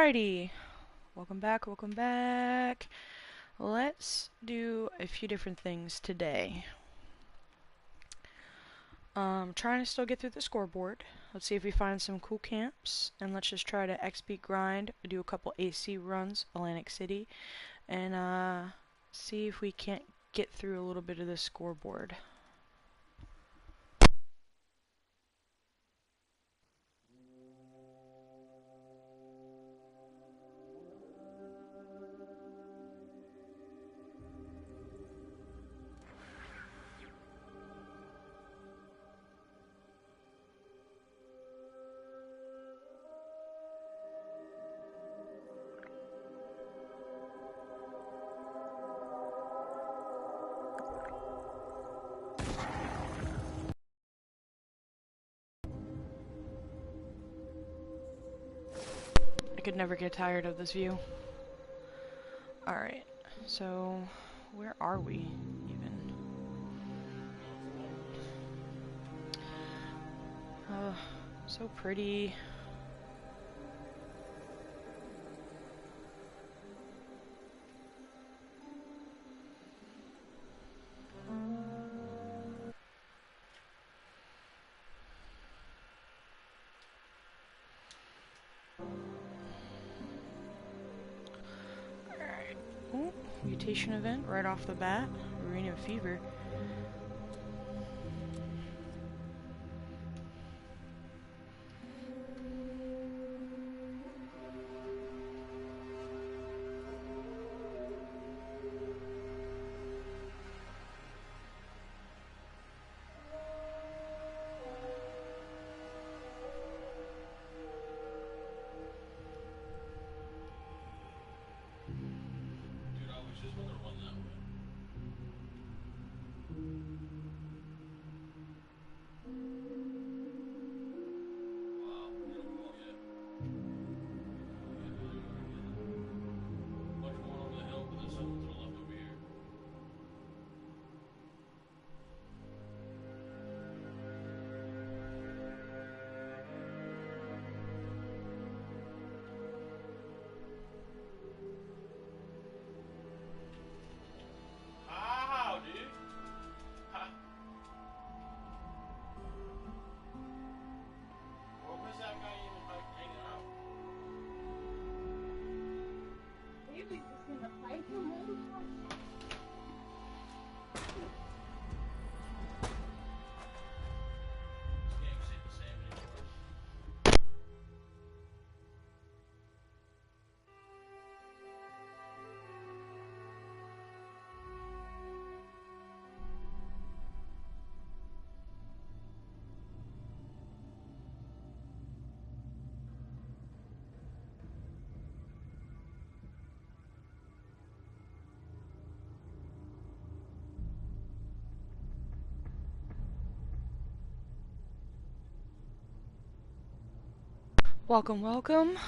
Alrighty, welcome back, welcome back. Let's do a few different things today. Trying to still get through the scoreboard. Let's see if we find some cool camps, and let's just try to XP grind, do a couple AC runs, Atlantic City, and see if we can't get through a little bit of the scoreboard. I could never get tired of this view. Alright, so where are we even? So pretty. Alright. Ooh, mutation event right off the bat. Uranium fever. Welcome, welcome.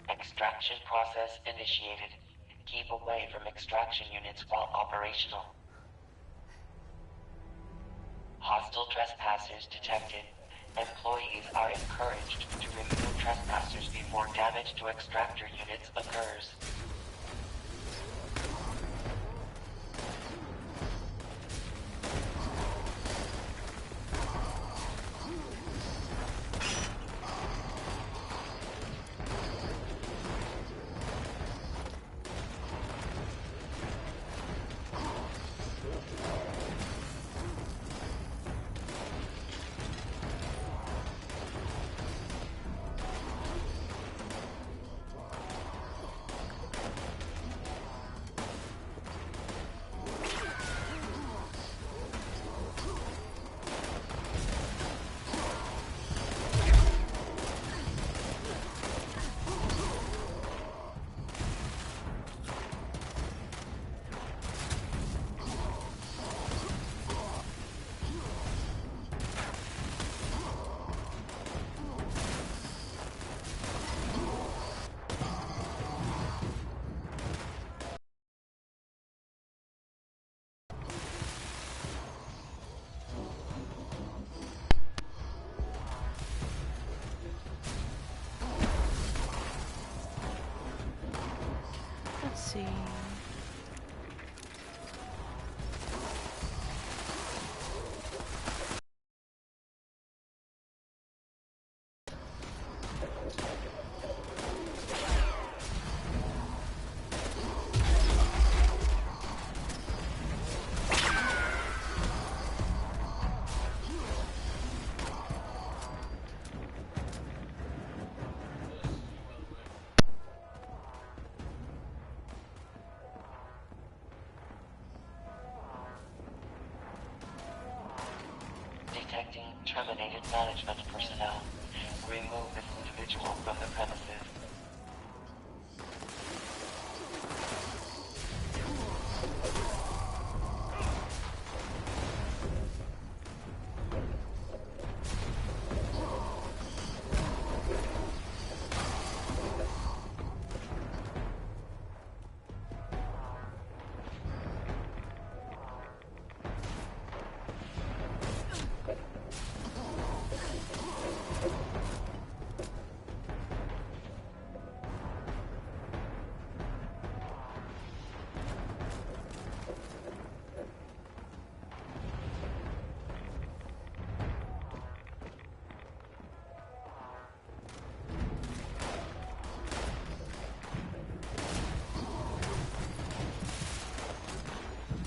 Extraction process initiated. Keep away from extraction units while operational. Hostile trespassers detected. Employees are encouraged to remove trespassers before damage to extractor units occurs. see. Detecting terminated management personnel. Remove this individual from the premises.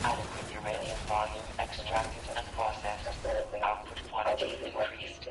Adequate uranium volume extracted and processed. Output quantity increased.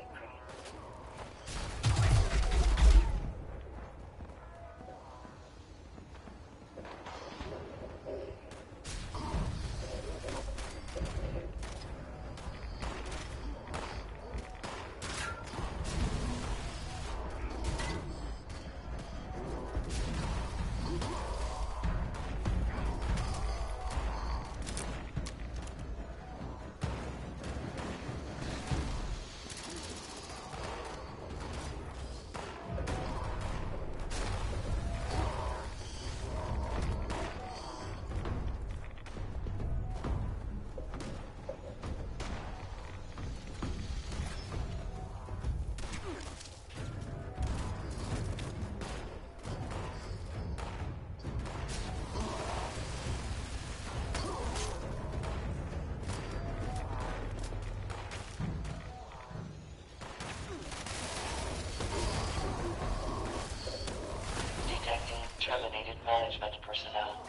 Detecting terminated management personnel.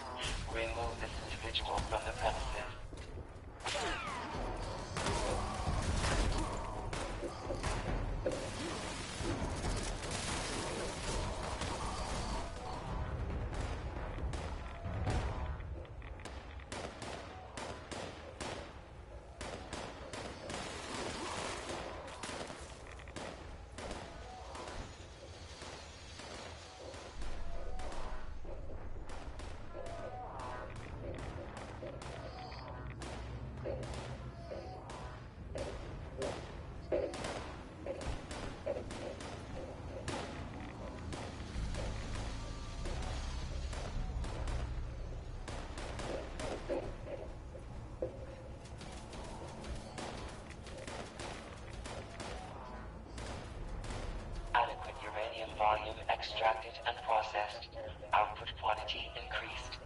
Remove this individual from the premises. Adequate uranium volume extracted and processed. Output quantity increased.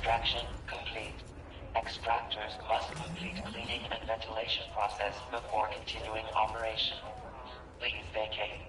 Extraction complete. Extractors must complete cleaning and ventilation process before continuing operation. Please vacate.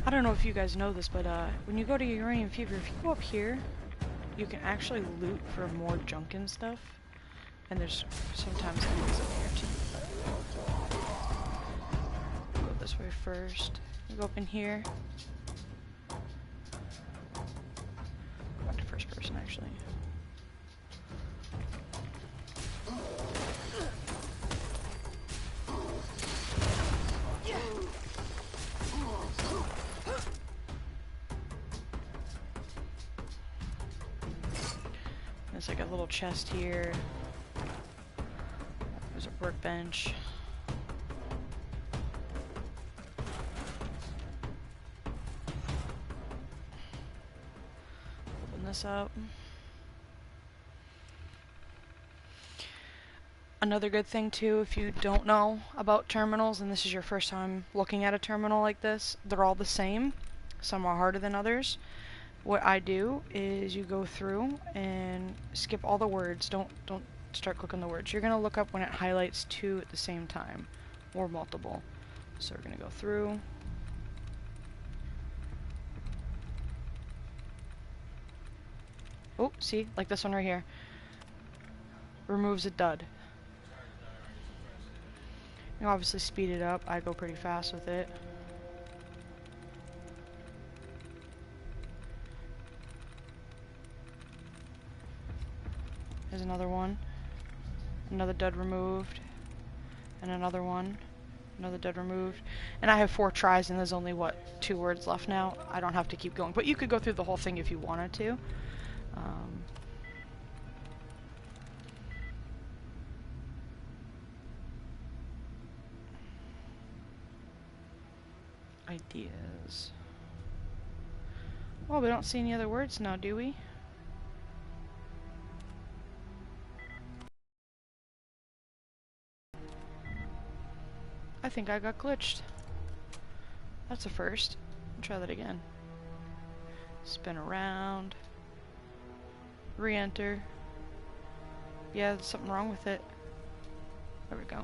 I don't know if you guys know this, but when you go to Uranium Fever, if you go up here, you can actually loot for more junk and stuff. And there's sometimes enemies up here too. Go this way first. You go up in here. Go back to first person actually. There's like a little chest here. There's a workbench. Open this up. Another good thing too, if you don't know about terminals and this is your first time looking at a terminal like this, they're all the same. Some are harder than others. What I do is you go through and skip all the words. Don't start clicking the words. You're gonna look up when it highlights two at the same time, or multiple. So we're gonna go through. Oh, see, like this one right here. Removes a dud. You can obviously speed it up. I go pretty fast with it. There's another one. Another dud removed. And another one. Another dud removed. And I have 4 tries and there's only, what, 2 words left now? I don't have to keep going. But you could go through the whole thing if you wanted to. Ideas. Well, we don't see any other words now, do we? I think I got glitched. That's a first. I'll try that again. Spin around. Re-enter. Yeah, there's something wrong with it. There we go.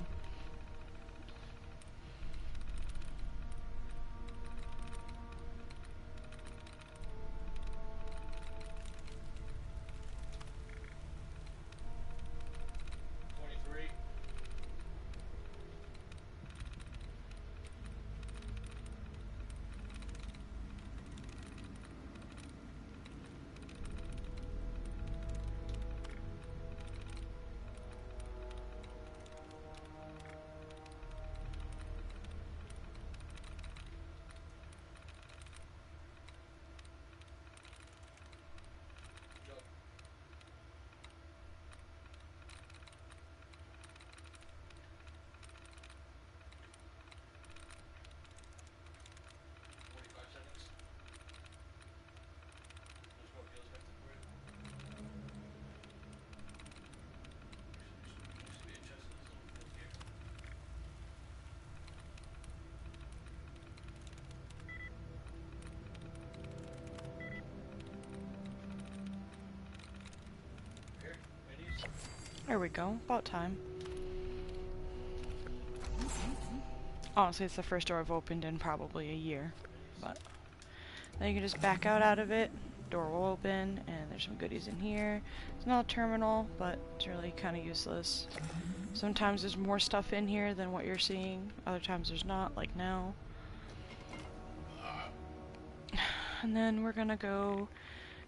There we go. About time. Honestly, it's the first door I've opened in probably a year. But then you can just back out of it. door will open, and there's some goodies in here. It's not a terminal, but it's really kind of useless. Sometimes there's more stuff in here than what you're seeing. Other times there's not, like now. And then we're gonna go,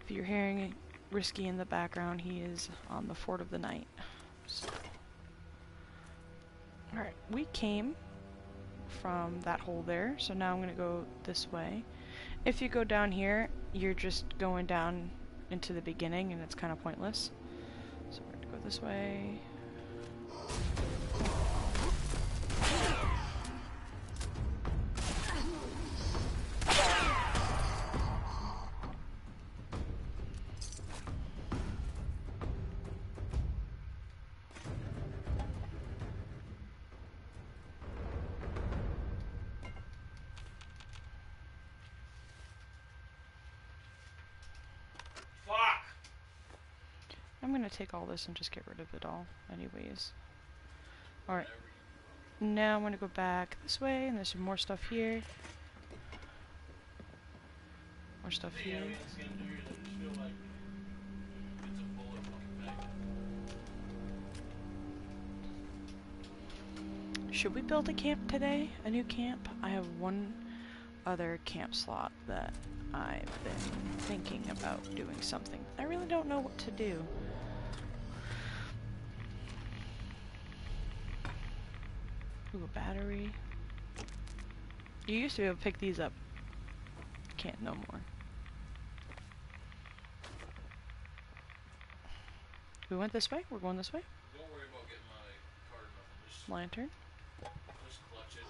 if you're hearing Risky in the background, he is on the Fort of the Night. So. Alright, we came from that hole there, so now I'm gonna go this way. If you go down here, you're just going down into the beginning and it's kind of pointless. So we're gonna go this way. I'm gonna take all this and just get rid of it all anyways. Alright. Now I'm gonna go back this way, and there's some more stuff here. More stuff here. Should we build a camp today? A new camp? I have one other camp slot that I've been thinking about doing something. I really don't know what to do. Ooh, a battery. You used to be able to pick these up. Can't no more. We went this way? We're going this way? Don't worry about getting my card or nothing. Just Lantern. Just clutch it.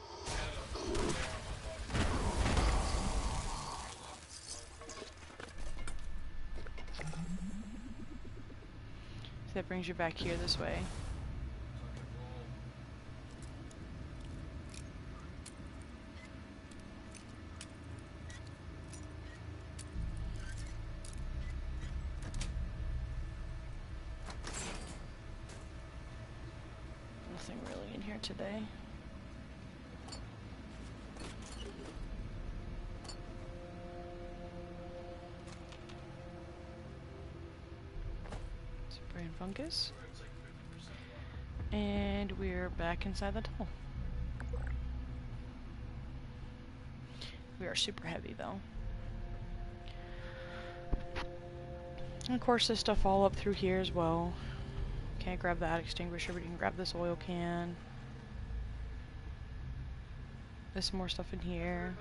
So that brings you back here this way. Nothing really in here today. Brain fungus. And we're back inside the tunnel. We are super heavy though. And of course there's stuff all up through here as well. Can't grab that extinguisher, but you can grab this oil can. There's some more stuff in here.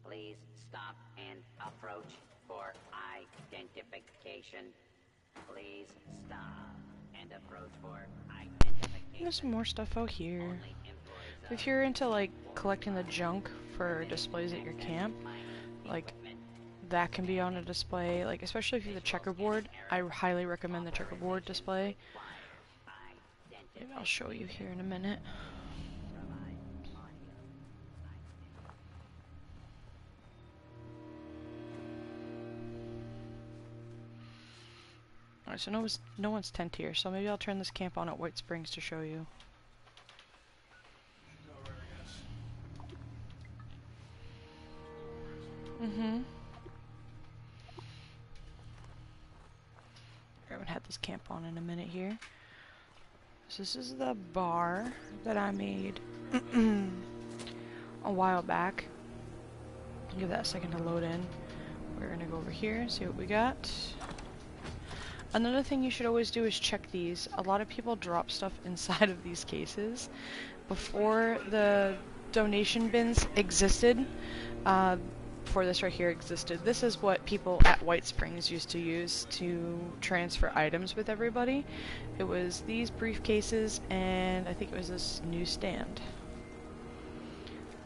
Please stop and approach for identification. Please stop and approach for identification. There's some more stuff out here. If you're into like collecting the junk for displays at your camp, like that can be on a display, like especially if you have the checkerboard. I highly recommend the checkerboard display. Maybe I'll show you here in a minute. Alright, so no one's tent here, so maybe I'll turn this camp on at White Springs to show you. I haven't had this camp on in a minute here. So this is the bar that I made a while back. Give that a second to load in. go over here, see what we got. Another thing you should always do is check these. A lot of people drop stuff inside of these cases. Before the donation bins existed, before this right here existed, this is what people at White Springs used to use to transfer items with everybody. It was these briefcases, and I think it was this newsstand.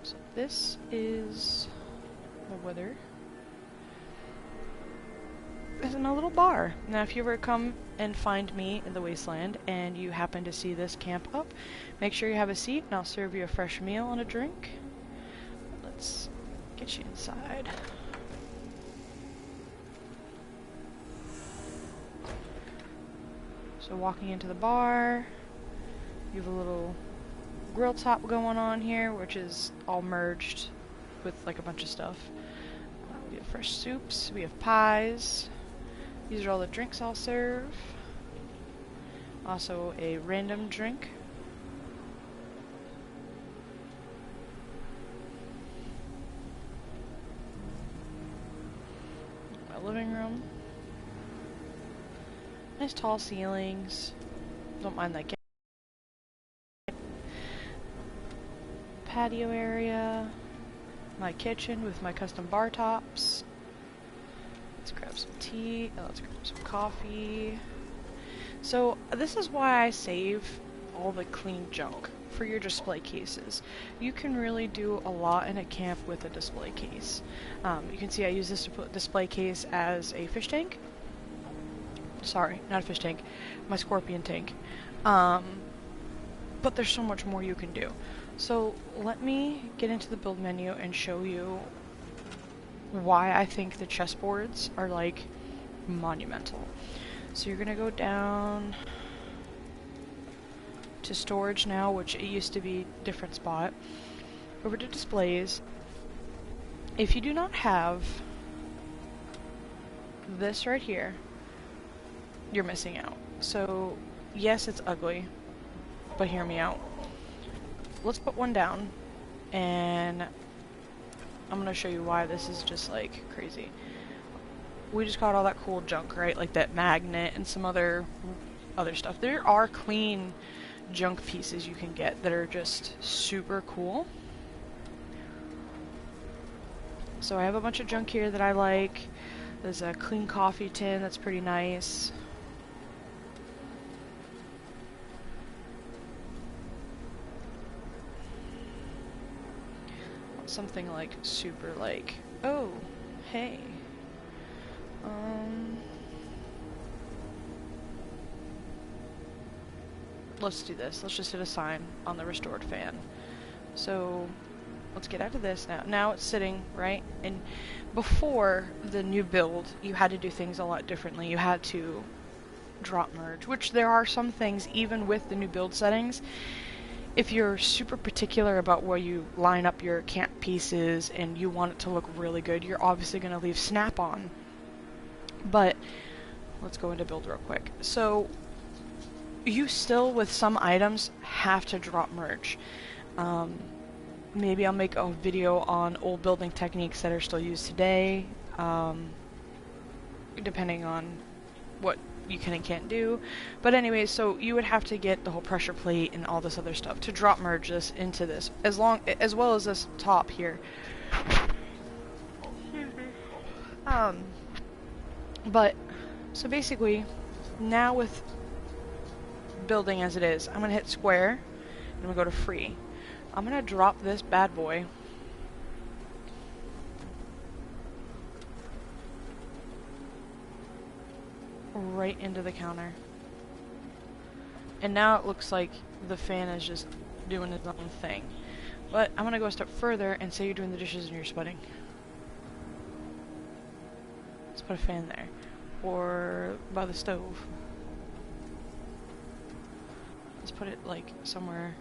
So this is the weather. It's in a little bar. Now if you ever come and find me in the wasteland and you happen to see this camp up, make sure you have a seat and I'll serve you a fresh meal and a drink. Let's get you inside. So walking into the bar, you have a little grill top going on here, which is all merged with like a bunch of stuff. We have fresh soups, we have pies. These are all the drinks I'll serve. Also a random drink. My living room. Nice tall ceilings. Don't mind that. Patio area. My kitchen with my custom bar tops. Let's grab some tea, let's grab some coffee. So this is why I save all the clean junk for your display cases. You can really do a lot in a camp with a display case. You can see I use this display case as a fish tank. Sorry, not a fish tank, my scorpion tank. But there's so much more you can do. So let me get into the build menu and show you why I think the chessboards are like monumental. So you're gonna go down to storage now, which it used to be a different spot. Over to displays. If you do not have this right here, you're missing out. So yes, it's ugly, but hear me out. Let's put one down, and I'm gonna show you why this is just like crazy. We just got all that cool junk, right? Like that magnet and some other stuff. There are clean junk pieces you can get that are just super cool. So I have a bunch of junk here that I like. There's a clean coffee tin that's pretty nice. Something like super like, oh, hey. Let's do this. Let's just hit a sign on the restored fan. So let's get out of this now. Now it's sitting, right? And before the new build, you had to do things a lot differently. You had to drop merge, which there are some things, even with the new build settings, if you're super particular about where you line up your camp pieces and you want it to look really good, you're obviously going to leave snap-on. But let's go into build real quick. So you still, with some items, have to drop merge. Maybe I'll make a video on old building techniques that are still used today, depending on what you can and can't do. But anyways, so you would have to get the whole pressure plate and all this other stuff to drop merge this into this, as well as this top here. But so basically, now with building as it is, I'm gonna hit square and I'm gonna go to free. I'm gonna drop this bad boy right into the counter. And now it looks like the fan is just doing its own thing. But I'm gonna go a step further and say you're doing the dishes and you're sweating. Let's put a fan there. Or by the stove. Let's put it like somewhere.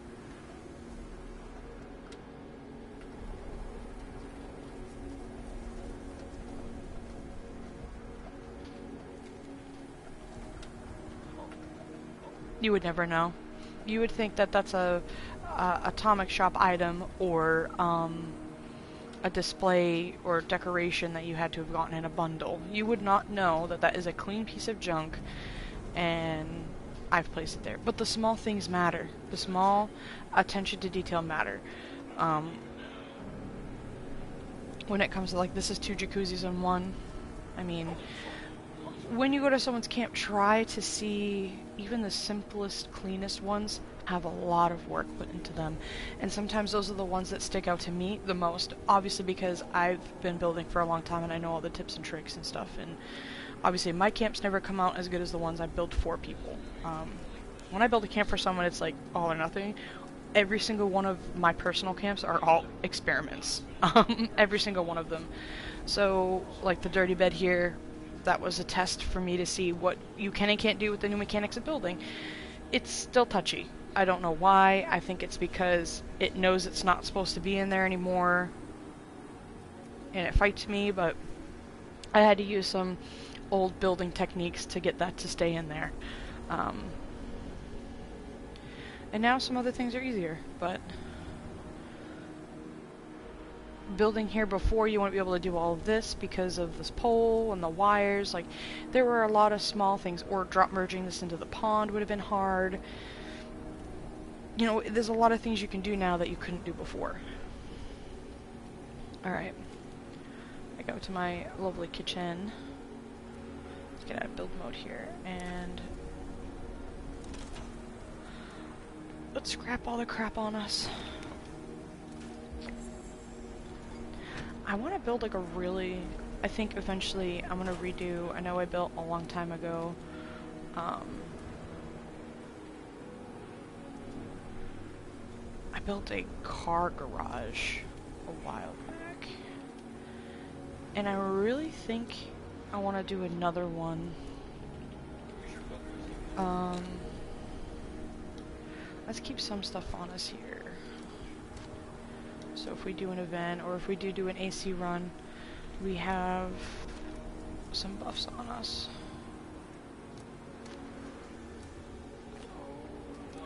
You would never know. You would think that that's a atomic shop item or a display or decoration that you had to have gotten in a bundle. You would not know that that is a clean piece of junk, and I've placed it there. But the small things matter. The small attention to detail matter. When it comes to, like, this is 2 jacuzzis in one. I mean, when you go to someone's camp, try to see even the simplest, cleanest ones have a lot of work put into them. And sometimes those are the ones that stick out to me the most, obviously because I've been building for a long time and I know all the tips and tricks and stuff. And obviously my camps never come out as good as the ones I build for people. When I build a camp for someone, it's like all or nothing. Every single one of my personal camps are all experiments. Every single one of them. So, like the dirty bed here, that was a test for me to see what you can and can't do with the new mechanics of building. It's still touchy. I don't know why. I think it's because it knows it's not supposed to be in there anymore, and it fights me, but I had to use some old building techniques to get that to stay in there. And now some other things are easier, but building here before, you wouldn't be able to do all of this because of this pole and the wires. Like, there were a lot of small things, or drop merging this into the pond would have been hard. You know, there's a lot of things you can do now that you couldn't do before. Alright. I go to my lovely kitchen. Let's get out of build mode here, and let's scrap all the crap on us. I want to build like a really, I think eventually I'm going to redo, I know I built a long time ago, I built a car garage a while back, and I really think I want to do another one. Let's keep some stuff on us here. So if we do an event, or if we do an AC run, we have some buffs on us.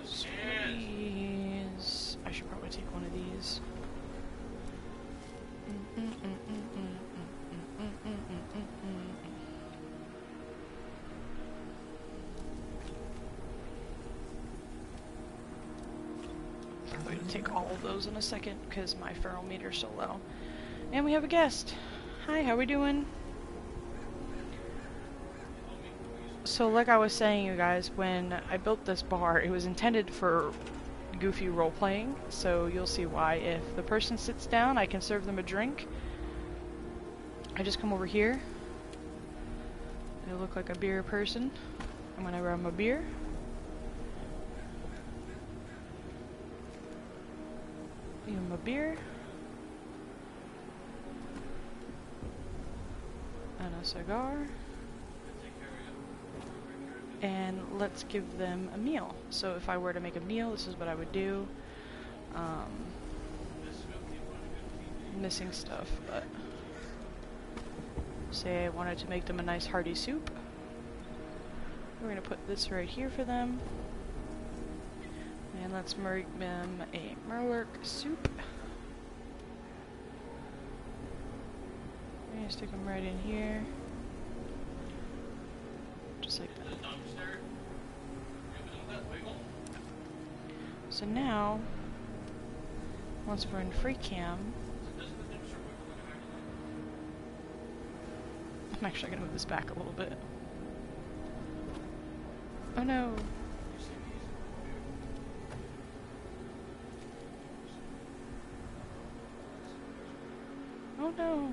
Squeeze. I should probably take one of these. I'm going to take all of those in a second because my feral meter's so low. And we have a guest. Hi, how we doing? So like I was saying, you guys, when I built this bar, it was intended for goofy role-playing, so you'll see why. If the person sits down, I can serve them a drink. I just come over here. I look like a beer person. I'm gonna grab my beer. Give him a beer. And a cigar. And let's give them a meal. So if I were to make a meal, this is what I would do. Missing stuff, but say I wanted to make them a nice hearty soup. We're gonna put this right here for them. And let's make them a Merlurk soup. We're gonna stick them right in here. Just like that. So now, once we're in free cam, I'm actually gonna move this back a little bit. Oh no! Oh no!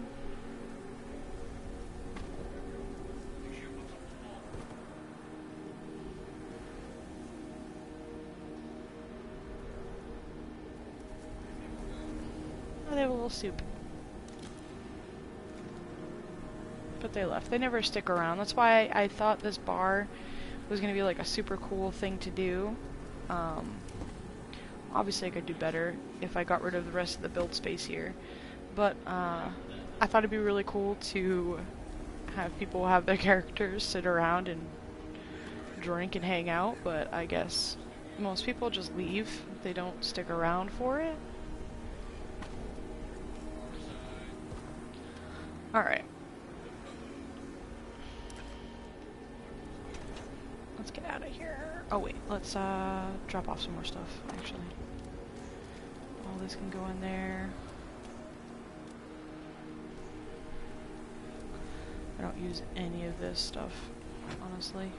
Oh, they have a little soup. But they left. They never stick around. That's why I thought this bar was going to be like a super cool thing to do. Obviously I could do better if I got rid of the rest of the build space here. But I thought it'd be really cool to have people have their characters sit around and drink and hang out, but I guess most people just leave. They don't stick around for it. Let's get out of here. Oh wait, let's drop off some more stuff, actually. All this can go in there. I don't use any of this stuff, honestly.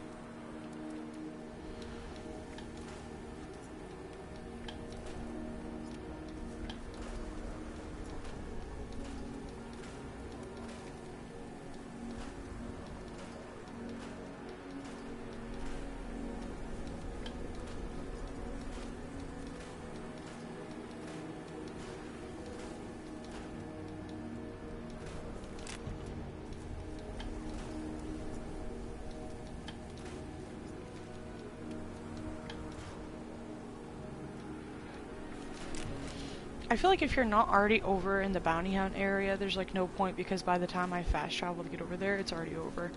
I feel like if you're not already over in the bounty hunt area, there's like no point because by the time I fast travel to get over there, it's already over.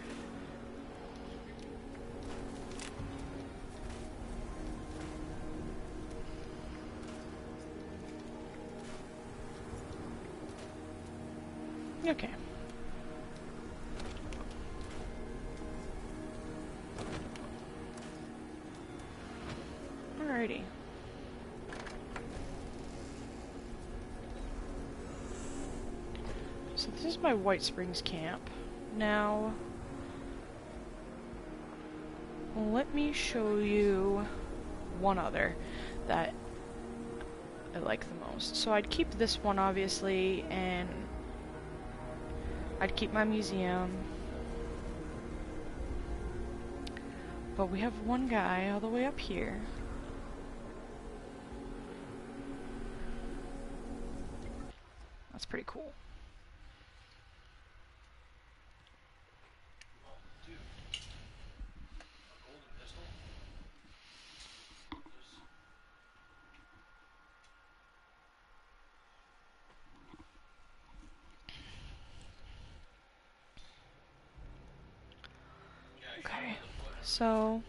Okay. Alrighty. So this is my White Springs camp. Now, let me show you one other that I like the most. So I'd keep this one obviously, and I'd keep my museum. But we have one guy all the way up here. That's pretty cool. Dude, a golden pistol? Okay, so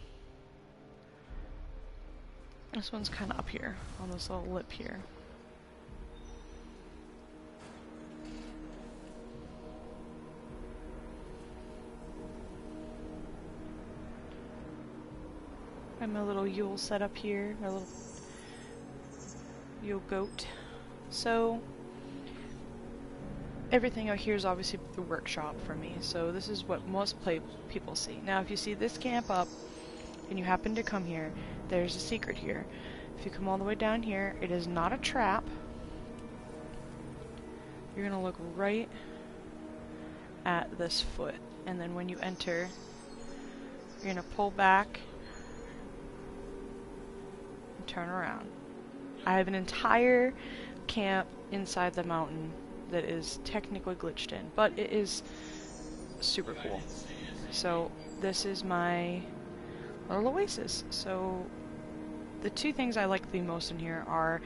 this one's kind of up here on this little lip here. I have my little Yule set up here, my little Yule goat. So everything out here is obviously the workshop for me, so this is what most people see. Now if you see this camp up and you happen to come here, there's a secret here. If you come all the way down here, it is not a trap. You're gonna look right at this foot, and then when you enter, you're gonna pull back and turn around. I have an entire camp inside the mountain that is technically glitched in, but it is super cool. So this is my little oasis. So the two things I like the most in here are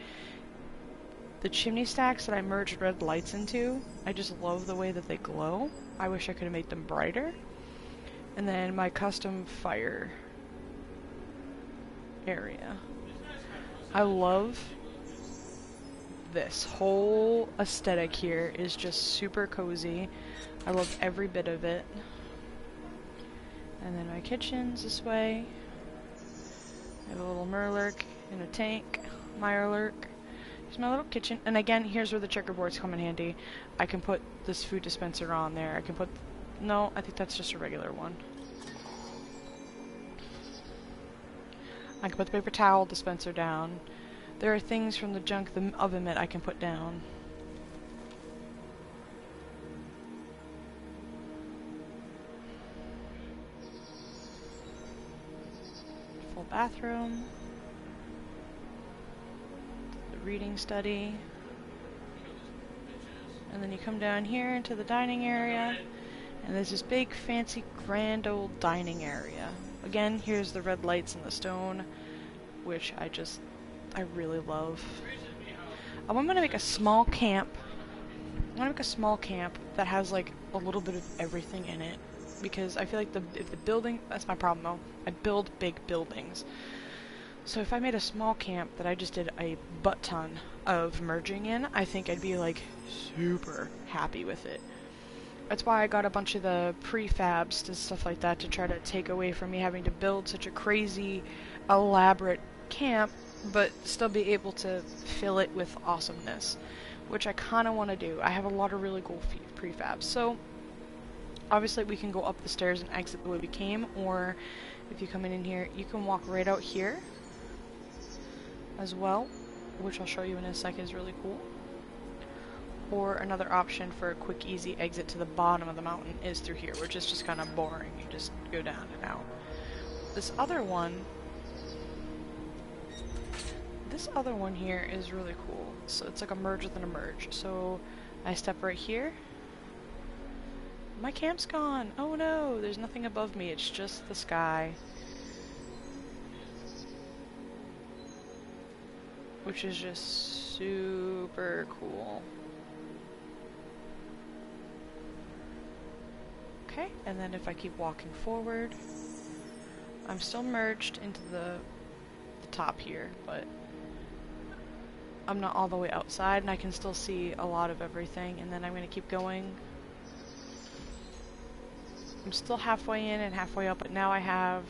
the chimney stacks that I merged red lights into. I just love the way that they glow. I wish I could have made them brighter. And then my custom fire area. I love this whole aesthetic here is just super cozy. I love every bit of it. And then my kitchen's this way. I have a little Mirelurk in a tank. Mirelurk. Here's my little kitchen. And again, here's where the checkerboards come in handy. I can put this food dispenser on there. I can put... No, I think that's just a regular one. I can put the paper towel dispenser down. There are things from the junk, the oven mitt I can put down. Full bathroom. The reading study. And then you come down here into the dining area. And there's this big, fancy, grand old dining area. Again, here's the red lights and the stone, which I really love. I'm gonna make a small camp. I'm gonna make a small camp that has like a little bit of everything in it, because I feel like if the building, that's my problem though. I build big buildings. So if I made a small camp that I just did a butt ton of merging in, I think I'd be like super happy with it. That's why I got a bunch of the prefabs and stuff like that to try to take away from me having to build such a crazy, elaborate camp, but still be able to fill it with awesomeness, which I kind of want to do. I have a lot of really cool prefabs. So, obviously we can go up the stairs and exit the way we came, or if you come in here, you can walk right out here as well, which I'll show you in a second is really cool. Or another option for a quick, easy exit to the bottom of the mountain is through here, which is just kind of boring. You just go down and out. This other one here is really cool. So it's like a merge within a merge. So I step right here. My camp's gone. Oh no, there's nothing above me. It's just the sky. Which is just super cool. Okay, and then if I keep walking forward, I'm still merged into the top here, but I'm not all the way outside and I can still see a lot of everything, and then I'm going to keep going. I'm still halfway in and halfway up, but now I have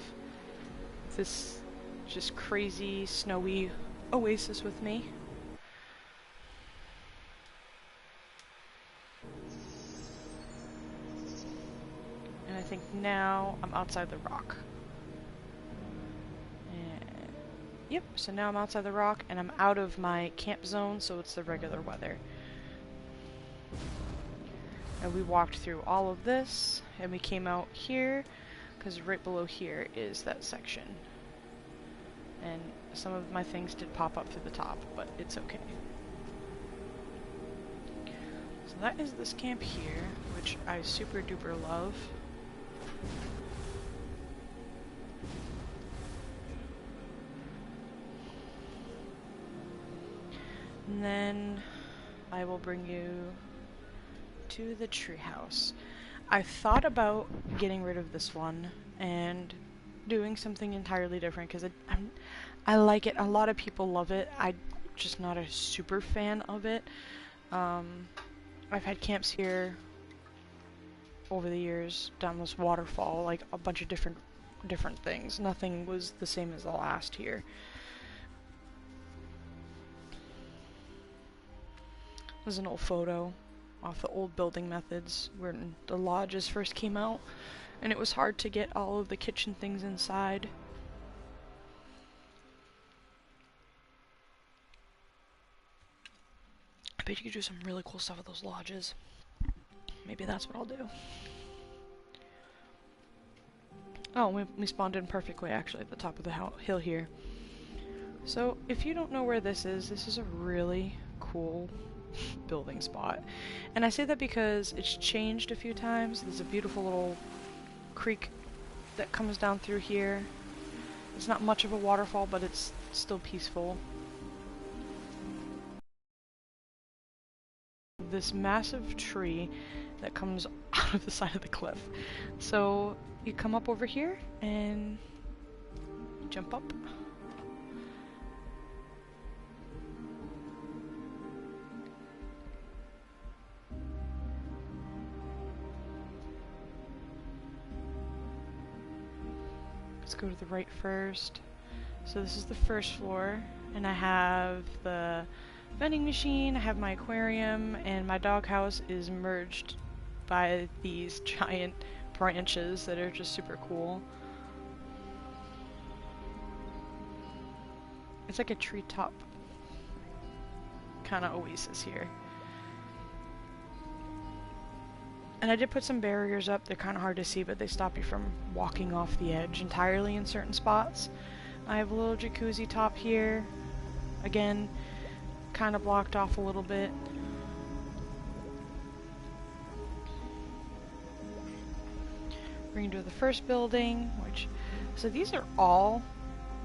this just crazy snowy oasis with me. And I think now I'm outside the rock. And yep, so now I'm outside the rock and I'm out of my camp zone, so it's the regular weather. And we walked through all of this, and we came out here, because right below here is that section. And some of my things did pop up through the top, but it's okay. So that is this camp here, which I super duper love. And then I will bring you to the treehouse. I thought about getting rid of this one and doing something entirely different because I like it. A lot of people love it. I'm just not a super fan of it. I've had camps here over the years down this waterfall, like a bunch of different things. Nothing was the same as the last here. There's an old photo off the old building methods when the lodges first came out, and it was hard to get all of the kitchen things inside. I bet you could do some really cool stuff with those lodges. Maybe that's what I'll do. Oh, we spawned in perfectly actually at the top of the hill here. So if you don't know where this is a really cool building spot. And I say that because it's changed a few times. There's a beautiful little creek that comes down through here. It's not much of a waterfall, but it's still peaceful. This massive tree that comes out of the side of the cliff. So you come up over here and jump up. Let's go to the right first. So this is the first floor, and I have the vending machine, I have my aquarium, and my doghouse is merged by these giant branches that are just super cool. It's like a treetop kind of oasis here. And I did put some barriers up. They're kind of hard to see, but they stop you from walking off the edge entirely in certain spots. I have a little jacuzzi top here. Again, kind of blocked off a little bit. We're going to do the first building, so these are all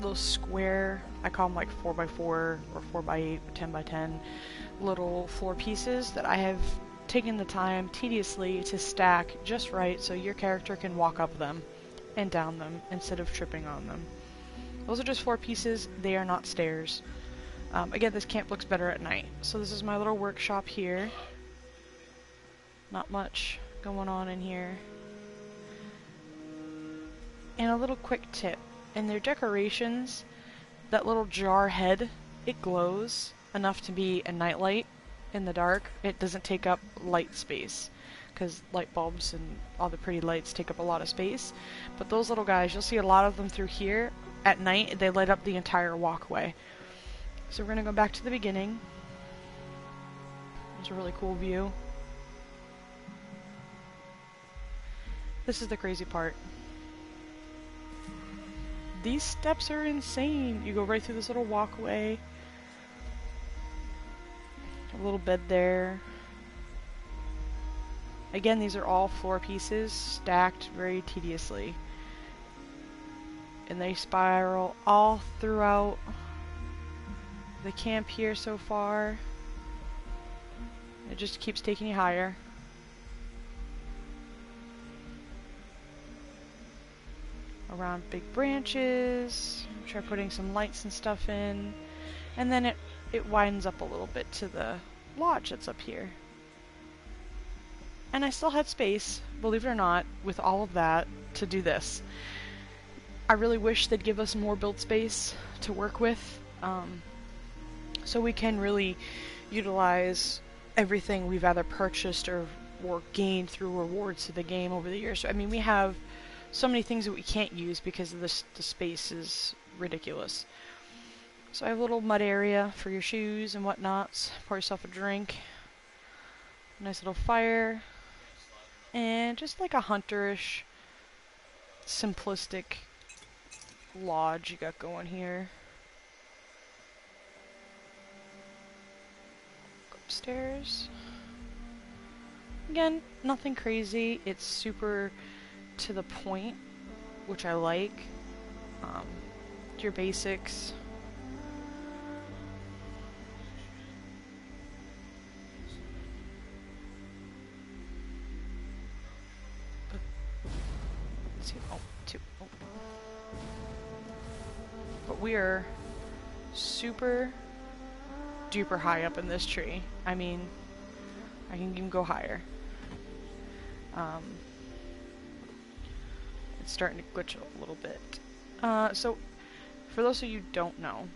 those square, I call them like 4x4 or 4x8, 10x10 little floor pieces that I have taken the time tediously to stack just right so your character can walk up them and down them instead of tripping on them. Those are just 4 pieces, they are not stairs. Again, this camp looks better at night. So this is my little workshop here. Not much going on in here. And a little quick tip. In their decorations, that little jar head, it glows enough to be a nightlight in the dark. It doesn't take up light space, because light bulbs and all the pretty lights take up a lot of space. But those little guys, you'll see a lot of them through here. At night, they light up the entire walkway. So we're going to go back to the beginning. There's a really cool view. This is the crazy part. These steps are insane. You go right through this little walkway. A little bed there. Again, these are all floor pieces stacked very tediously. And they spiral all throughout the camp here so far. It just keeps taking you higher. Around big branches. Try putting some lights and stuff in. And then it widens up a little bit to the lodge that's up here. And I still had space, believe it or not, with all of that to do this. I really wish they'd give us more build space to work with, so we can really utilize everything we've either purchased or gained through rewards to the game over the years. So, I mean, we have so many things that we can't use because of the space is ridiculous. So I have a little mud area for your shoes and whatnots. Pour yourself a drink. Nice little fire. And just like a hunterish, simplistic lodge you got going here. Go upstairs. Again, nothing crazy. It's super to the point, which I like. Your basics. But we are super duper high up in this tree. I mean, I can even go higher. It's starting to glitch a little bit. So, for those of you who don't know,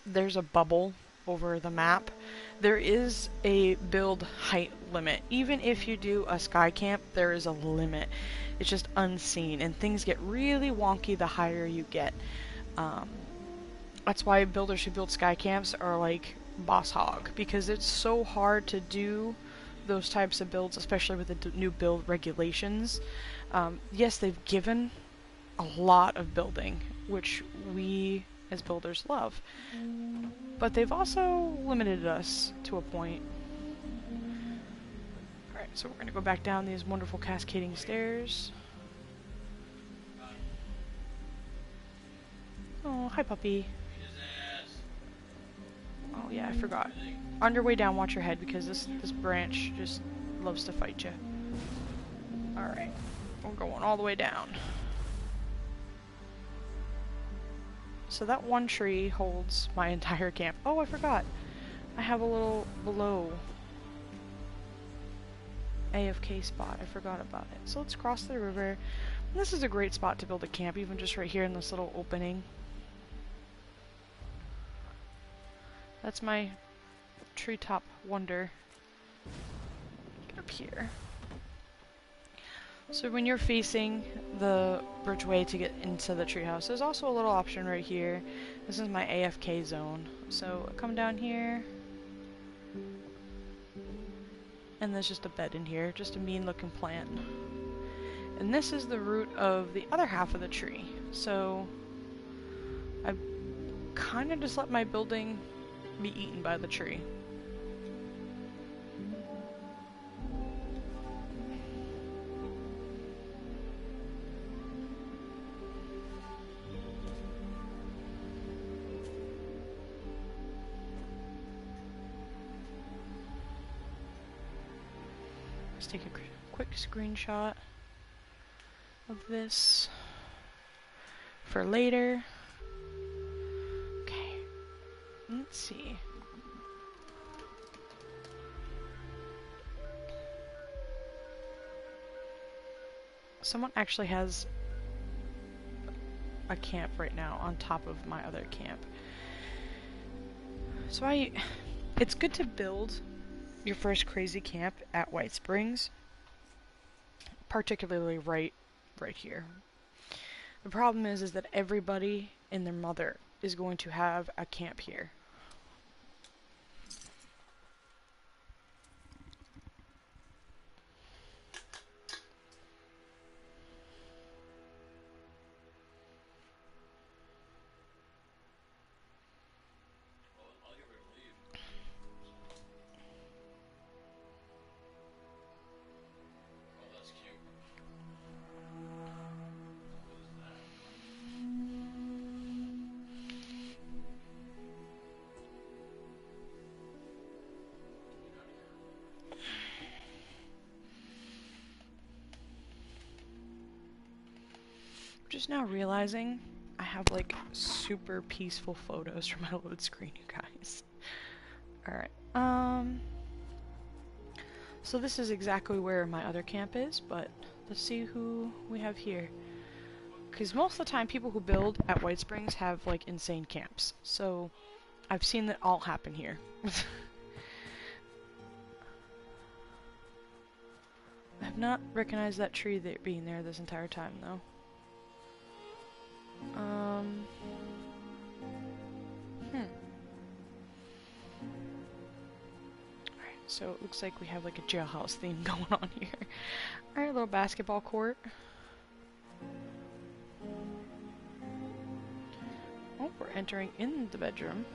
there's a bubble over the map. There is a build height limit. Even if you do a sky camp, there is a limit. It's just unseen, and things get really wonky the higher you get. That's why builders who build sky camps are like boss hog, because it's so hard to do those types of builds, especially with the new build regulations. Yes, they've given a lot of building, which we as builders love, but they've also limited us to a point. Alright, so we're going to go back down these wonderful cascading stairs. Oh, hi puppy. Oh yeah, I forgot. On your way down, watch your head, because this branch just loves to fight you. Alright, we're going all the way down. So that one tree holds my entire camp. Oh, I forgot. I have a little below AFK spot. I forgot about it. So let's cross the river. And this is a great spot to build a camp, even just right here in this little opening. That's my treetop wonder. Get up here. So when you're facing the bridgeway to get into the treehouse, there's also a little option right here. This is my AFK zone. So I come down here, and there's just a bed in here, just a mean looking plant. And this is the root of the other half of the tree. So I kind of just let my building be eaten by the tree. Let's take a quick screenshot of this for later. Okay, let's see. someone actually has a camp right now on top of my other camp. So it's good to build your first crazy camp at White Springs, particularly right here. The problem is that everybody and their mother is going to have a camp here. Well, I'll get ready to leave. Oh, that's cute. What is that? Get out of here. Just now realizing I have like super peaceful photos from my load screen, you guys. Alright, so this is exactly where my other camp is, but let's see who we have here. Because most of the time people who build at White Springs have like insane camps, so I've seen that all happen here. I've not recognized that tree being there this entire time though. Alright, so it looks like we have like a jailhouse theme going on here. Alright, little basketball court. Oh, we're entering in the bedroom.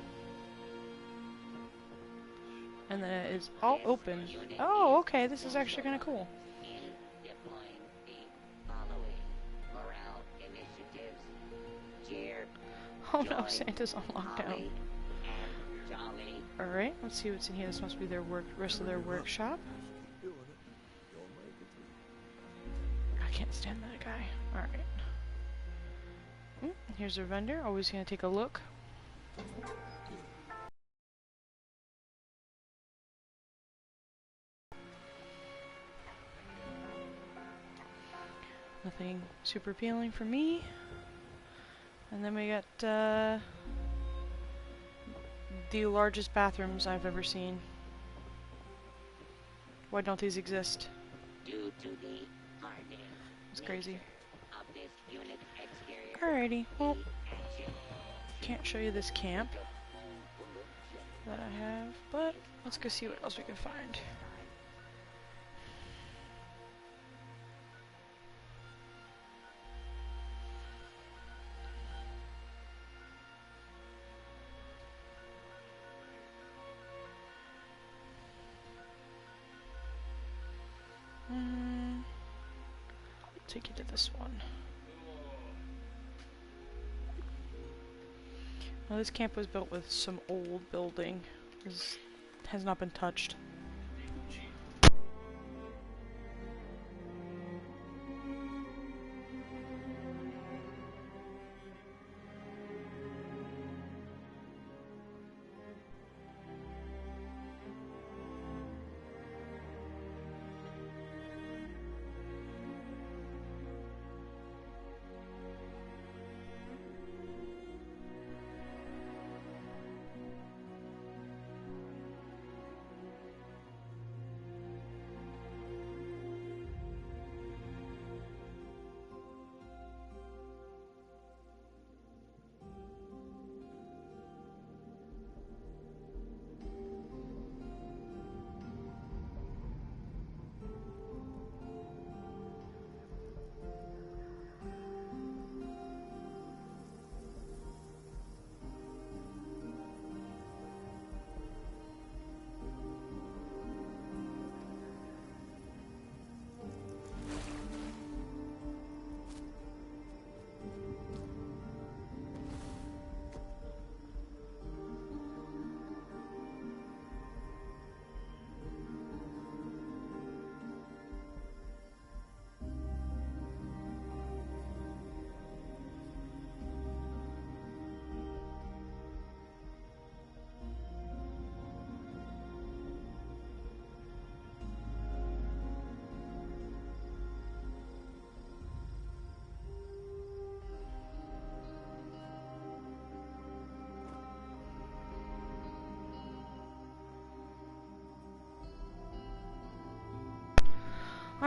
And then it is all open. Oh, okay, this is actually kind of cool. In deploying the following morale initiatives. Cheer, Oh no, joy, Santa's on lockdown. holly, and jolly. Alright, let's see what's in here. This must be their rest of their workshop. I can't stand that guy. Alright. Here's our vendor. Always gonna take a look. Nothing super appealing for me. And then we got the largest bathrooms I've ever seen. Why don't these exist? Due to the hardening It's crazy. of this unit exterior, Alrighty, well, action can't show you this camp that I have, but let's go see what else we can find. I'll take you to this one. Now this camp was built with some old building. This has not been touched.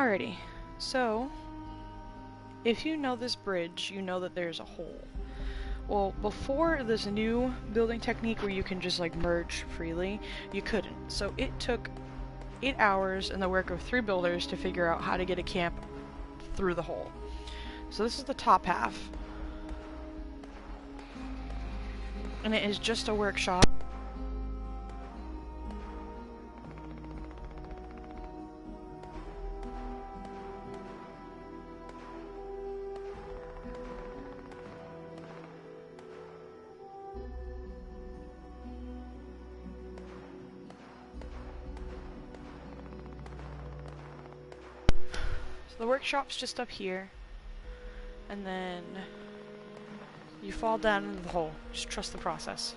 Alrighty, so if you know this bridge, you know that there's a hole. Well, before this new building technique where you can just like merge freely, you couldn't. So it took 8 hours and the work of 3 builders to figure out how to get a camp through the hole. So this is the top half. And it is just a workshop. So the workshop's just up here. And then you fall down into the hole. Just trust the process.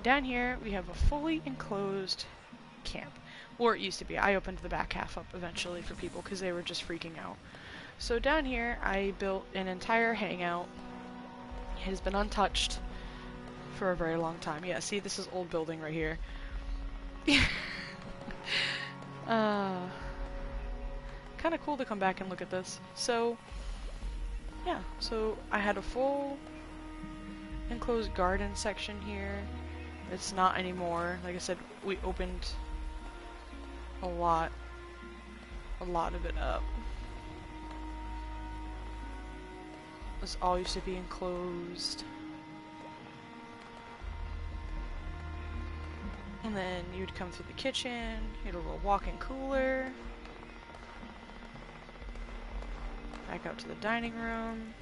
Down here, we have a fully enclosed camp. Or it used to be. I opened the back half up eventually for people because they were just freaking out. So down here, I built an entire hangout. It has been untouched for a very long time. Yeah, see, this is old building right here. Kind of cool to come back and look at this. So, yeah, so I had a full enclosed garden section here. It's not anymore. Like I said, we opened a lot of it up. This all used to be enclosed. And then you'd come through the kitchen, you had a little walk-in cooler. Back out to the dining room.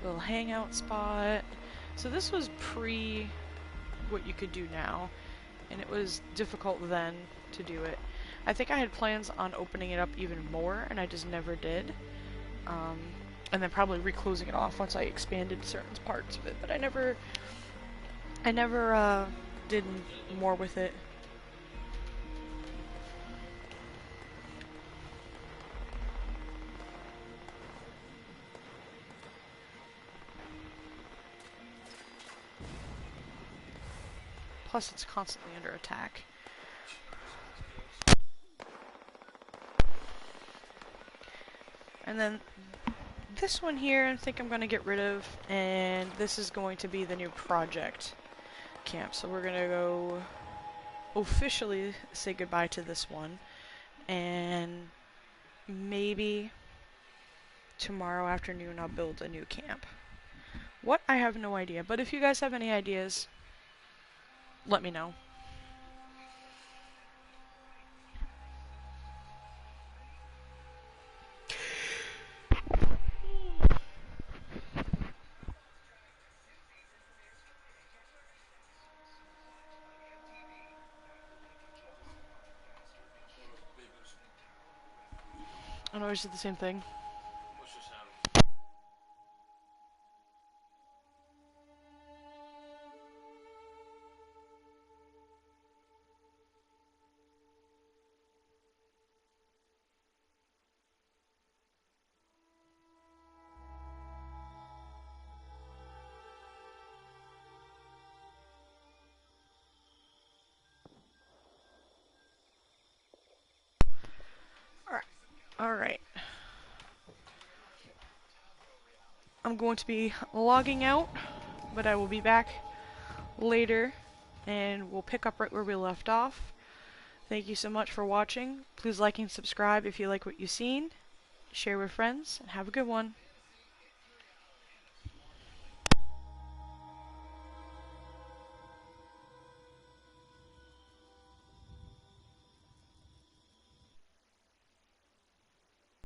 Little hangout spot. So this was pre what you could do now, and it was difficult then to do it. I think I had plans on opening it up even more, and I just never did. And then probably reclosing it off once I expanded certain parts of it, but I never did more with it. Plus, it's constantly under attack. And then this one here, I think I'm going to get rid of, and this is going to be the new project camp. So we're going to go officially say goodbye to this one, and maybe tomorrow afternoon I'll build a new camp. What? I have no idea, but if you guys have any ideas, let me know. I know I just did the same thing. What's just happened? Alright. I'm going to be logging out, but I will be back later, and we'll pick up right where we left off. Thank you so much for watching. Please like and subscribe if you like what you've seen. Share with friends, and have a good one.